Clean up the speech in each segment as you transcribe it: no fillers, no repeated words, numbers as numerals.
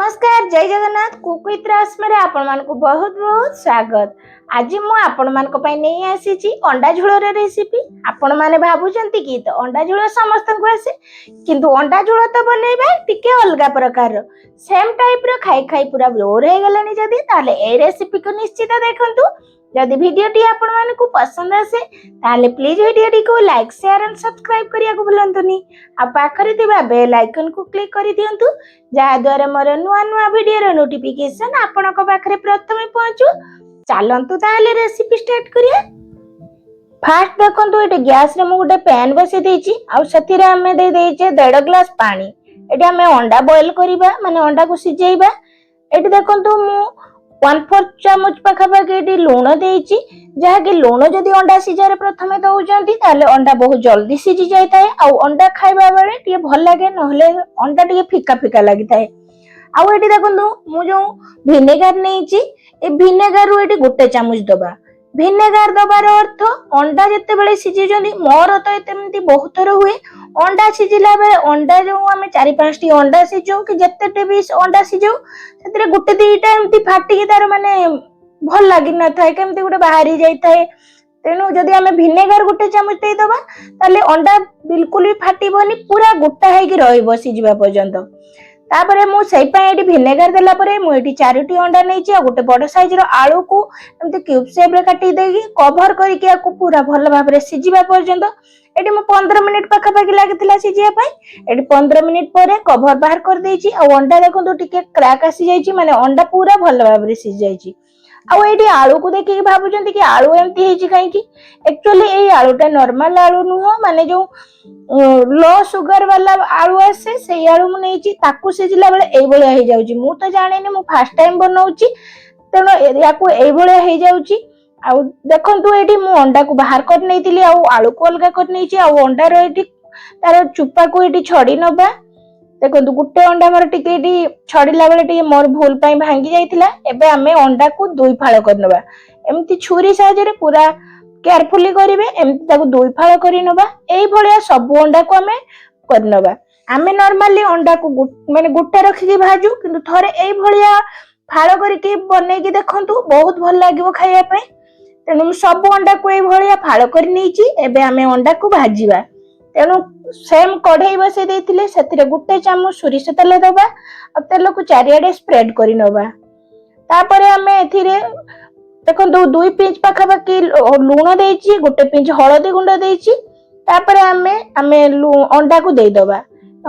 नमस्कार जय Jagannath cook with रश्मि आपण मानक बहुत बहुत स्वागत। आज मु आपण मानक पई नहीं आसी अंडा झोल रेसिपी। आपण माने भाबुचंती कि तो अंडा झोल समस्त को आसे किंतु अंडा झोल तो बनैबा टिके अलगा प्रकार सेम टाइप रो खाई खाई पूरा बोर हो गलानी जदी ताले ए रेसिपी को निश्चित देखंतु। जदि वीडियो टी आपण मानकु पसंद आसे ताले प्लीज वीडियो टी को लाइक शेयर एंड सब्सक्राइब करिया को भूलंतुनी। आ पाखरे थिबा बेल आइकन को क्लिक करि दियंतु जा द्वारा मोर नुआ नुआ वीडियो रो नोटिफिकेशन आपनक पाखरे प्रथमे पहुंचू। चलंतु ताले रेसिपी स्टार्ट करिया। फास्ट देखंतु एटे गैस रे मु गोटे पैन बसे देछि आ सथिरे हमें दे देछे 1.5 ग्लास पानी। एटे हमें अंडा बॉईल करिबा माने अंडा को सिजेइबा। एटे देखंतु मु 1/4 चामच पाखापाखि लुण देछि जहा कि लुण जदि अंडा सिजारे प्रथमे दउजंती ताले अंडा बहुत जल्दी सिजी जाय थाए आ अंडा खाइबा बेले टिके भल लागे नहले अंडा टिके फिका फिका लागि थाए। आ एटी देखंतु मु जो विनेगर नेछि ए विनेगर रो एटी गोटे चामच दबा। विनेगर दबार अर्थ अंडा जते बेले सिजी जंती मोर तो एतेमती बहुत थर हुए अंडा सिजिला बेले अंडा जो आमे 4-5 टी अंडा सिजो कि जते टे भी अंडा सिजो सेतरे गुटे दीटा एमती फाटी के तार माने भल लागि न थाए केमती गुटे बाहरी जाई थाए। तेनु जदि आमे विनेगर गुटे चामच दे दबा ताले अंडा बिल्कुल भी फाटीबोनी पूरा गोटा हेकी रहइबो सिजिबा पर्यंत। तापरे मु सेई पय एटी विनेगर देला परे मु एटी 4टी अंडा नेछि आ गोटे बड़ साइज रो आलू को एमती क्यूब शेप रे काटी देगी कवर करिके आकु पूरा भल भाबरे सिजिबा पर्यंत एटी मु 15 मिनिट पाखा पाखि लागितला सिजिया पय। एटी 15 मिनिट परे कवर बाहर कर देछि आ अंडा देखंतु टिके क्रैक आसी जाइछि माने अंडा पूरा भल भाबरे सिजि जाइछि। आ एटी आलू को देखि भाबुचंती कि आलू एमती हेछि काई कि एक्चुअली ए आलूटा नॉर्मल आलू नुहो माने जो लो शुगर वाला आलू आसे से आलू मु नेछि ताकू सिजिला बेले एई भलिया हे जाउछि। मु तो जानेनी मु फर्स्ट टाइम बनाउछि तेनो याकू एई भलिया हे जाउछि। आ देखंतु एटी मु अंडा को बाहर कर नेतिली आ आलू को अलगा कर नेछि आ अंडा रो एटी तार चुप्पा को एटी छडी नबा। देखंतु गुटे अंडा मोर टिके एटी छडीला बेले टिके मोर भूल पई भांगी जाइतिला। एबे हमें अंडा को दुई फाळ करनबा एमती छुरी साहाय्य रे पूरा केयरफुली करिवे एमती ताको दुई फाळ करि नबा। एई भलिया सब अंडा को हमें करनबा। हमें नॉर्मली अंडा को माने गुट्टा रखि के भाजू किंतु थरे एई भलिया फाळ करिके बनै के देखंतु बहुत भल लागिवो खाइया पय। तेनु सब अंडा को एई भलिया फाळ करि नेछि। एबे हमें अंडा को भाजीबा। तेनु सेम कढ़ाई बसे देथिले सेतिरे गुटे चामच सोरिष तेल दबा आ तेल को चारियाडे स्प्रेड करि नबा। तापरे हमें एथिरे देखंतु 2 पिंच पाखापाखि लुण देछि गोटे पिंच हळदी गुंड देछि। तापरे हमें अंडा को दे दबा।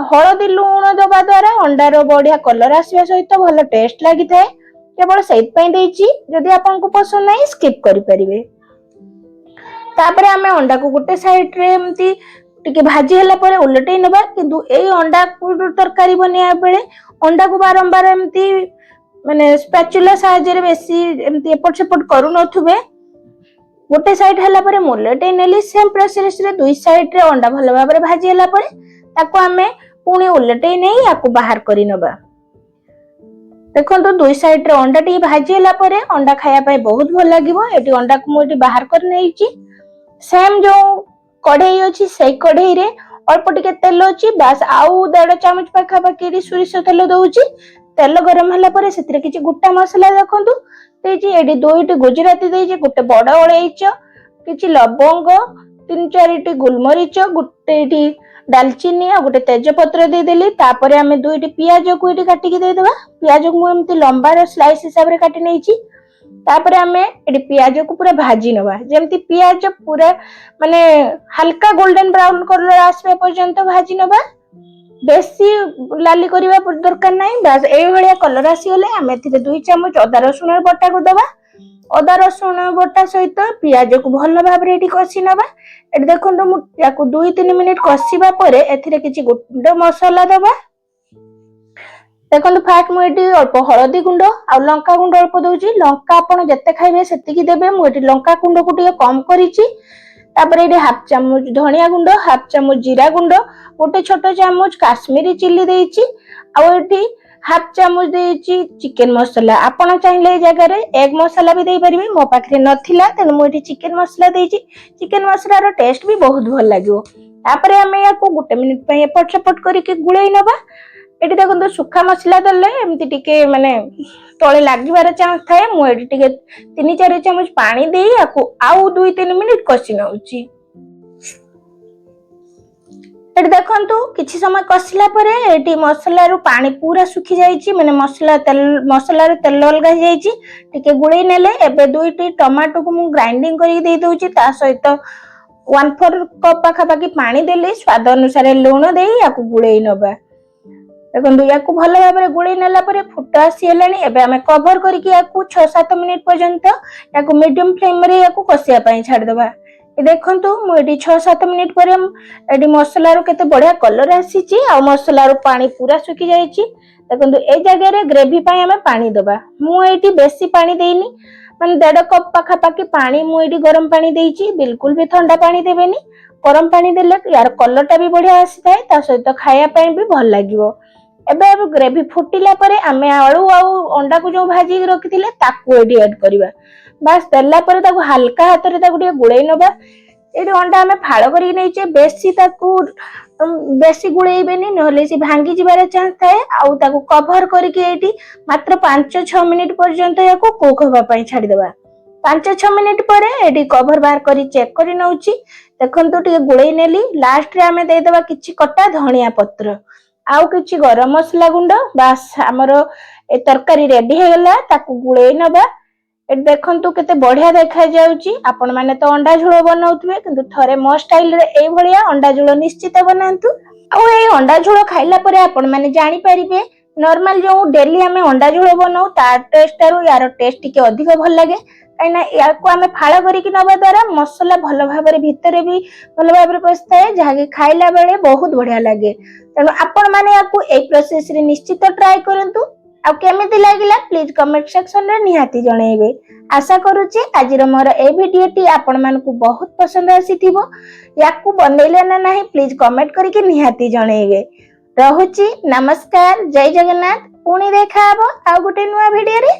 हळदी लुण दबा द्वारा अंडा रो बढ़िया कलर आसीबा सहित भलो टेस्ट लागि थाए केवल सेत पई देछि। जदि आपन को पसंद नाही स्किप करि परिबे। तापरे हमें अंडा को गोटे साइड रे एमती टिके भाजी हला परे उलटै नबा किंतु ए अंडा को तरकारी बनिया बेले अंडा को बारंबार एमती माने स्पैचुला साहाय्य रे बेसी एमती एपट सेपट करू नथुबे। गोटे साइड हला परे मुलटै नेली सेम प्रोसेस रे दुई साइड रे अंडा भलो भाबरे भाजी हला परे ताको हमें पुणी उलटै नै याकू बाहर करि नबा। देखंतु दुई साइड रे अंडा टी भाजी हला परे अंडा खाया पय बहुत भल लागिवो। एटी अंडा को मु एटी बाहर कर नेछि। सेम जो कढ़ाई अछि सेई कढ़ाई रे अल्प टिके तेल अछि बस आउ 1.5 चामच पाखापाखि सोरिष तेल दउछि। तेल गरम हला परे सेतिरे किछि गुट्टा मसला देखंतु देछि एडी 2टी गुजराती देछि गोटे बड़ अळैच किछि लवंग 3-4 टी गुलमरीच गोटेटी दालचीनी आ गोटे तेजपत्र दे देली। तापरे हमें 2टी प्याज को एटी काटी के दे देबा। प्याज को एमती लंबा रो स्लाइस हिसाब रे काटी नेछि। तापरे हमें एटी प्याज को पूरा भाजी नबा जेमती प्याज पूरा माने हल्का गोल्डन ब्राउन कलर आसबे पर्यंत भाजी नबा। बेसी लाली करिवा दरकार नाही बस एई भलिया कलर आसी गले हमें एथिरे 2 चामच अदा रसुन बटा को दबा। अदा रसुन बटा सहित प्याज को भल भाबरे एटी कसी नबा। एटी देखंतु मु याको 2-3 मिनिट कसीबा परे एथिरे किछि गुंड मसाला दबा। देखंतु फास्ट मु एटी अल्प हळदी गुंड आ लंका गुंड अल्प दउची। लंका आपण जत्ते खाइबे सेतिकी देबे। मु एटी लंका गुंड को टिके कम करिछि। तापरे एटी हाफ चामच धनिया गुंड हाफ चामच जीरा गुंड गोटे छोटो चामच काश्मीरी चिल्ली देछि आ एटी हाफ चामच देछि चिकन मसाला। आपण चाहिले ए जगह रे एग मसाला भी दे परिबे। मो पाखरे नथिला तेन मु एटी चिकन मसाला देछि। चिकन मसाला रो टेस्ट भी बहुत भल लागिवो। तापरे हमें याको 1 मिनिट पय एपट सेपट करिके गुळै नबा। एटी देखो सुखा मसला देले एमती टिके माने तले लागिबार चांस थाए मु एटी टिके 3-4 चम्मच पानी देई आकु आउ 2-3 मिनिट कसी नउची। एटी देखंतु किछि समय कसिला परे एटी मसला रु पानी पूरा सुखी जाईची माने मसला रे तेल अलगा जाईची टिके गुळै नेले। एबे 2टी टमाटो को मु ग्राइंडिंग करी दे दोची ता सहित 1/4 कप पाखा पाखी पानी देले स्वाद अनुसार लूण देई आकु गुळै नबा। देखो याकू भल भाव गुड़े नेला परे फुट आसी हेलानी। एबे हमें कवर करके याकू 6-7 मिनिट पर्यंत याकू मीडियम फ्लेम रे याकू कसिया पई छाड़ देबा। ए देखंतु मु एडी 6-7 मिनिट परे एडी मसला रो केते बढ़िया कलर आसीची आ मसला रो पानी पूरा सुखी जाईची। देखंतु ए जगह रे ग्रेवी पई हमें पानी देबा। मु एटी बेसी पानी देइनी माने 1.5 कप पाखा पाखी पानी मु एटी गरम पानी देइची। बिल्कुल भी ठंडा पानी देबेनी। गरम पानी देले यार कलरटा भी बढ़िया आसी थाए ता सहित खाया पई भी भल लागिवो। एबे अब ग्रेवी फुटिला परे आमे आलू आ अंडा को जो भाजी रखिथिले ताकू एडी ऐड करबा। बस देला परे ताकू हल्का हाथ रे ताकू टिके गुळै नबा। एडी अंडा आमे फाळ करी नैचे बेसी ताकू बेसी गुळैबेनी नहले सी भांगी जिबार चांस थाए। आ ताकू कवर करके एडी मात्र 5-6 मिनिट पर्यंत याकू कुक होबा पई छाडी देबा। 5-6 मिनिट परे एडी कवर बाहर करी चेक करी नउची। देखंतु टिके गुळै नेली। लास्ट रे आमे दे देबा किछि कटा धनिया पत्र आउ किछि गरम मसला गुंड। बास हमरो ए तरकारी रेडी हे गेला ताकू गुळै नबा। ए देखंतु केते बढ़िया देखा जाउची। आपण माने तो अंडा झोल बनाउतबे किंतु थरे मो स्टाइल रे ए भलिया अंडा झोल निश्चित बनांतु। आ ए अंडा झोल खाइला परे आपण माने जानि परिबे नॉर्मल जो डेली हमें अंडा झोल बनाउ ता टेस्ट रो यार टेस्ट टिके अधिक भल लागे। काइना याको हमें फाळ करी कि नबा द्वारा मसला भल भाबरे भितरे भी भल भाबरे पसताए जाके खाइला बेले बहुत बढ़िया लागे। तेणु आपण माने याको ए प्रोसेस रे निश्चित ट्राई करंतु। आ केमिति लागिला प्लीज कमेंट सेक्शन रे निहाती जणैबे। आशा करूची आजिर मोर ए वीडियोटी आपण मानकु बहुत पसंद आसीथिबो। याकू बनैले ना नाही प्लीज कमेंट करके निहाती जणैबे। रहुची नमस्कार जय जगन्नाथ। पुणी देखा हबो आ गुटे नुवा वीडियो रे।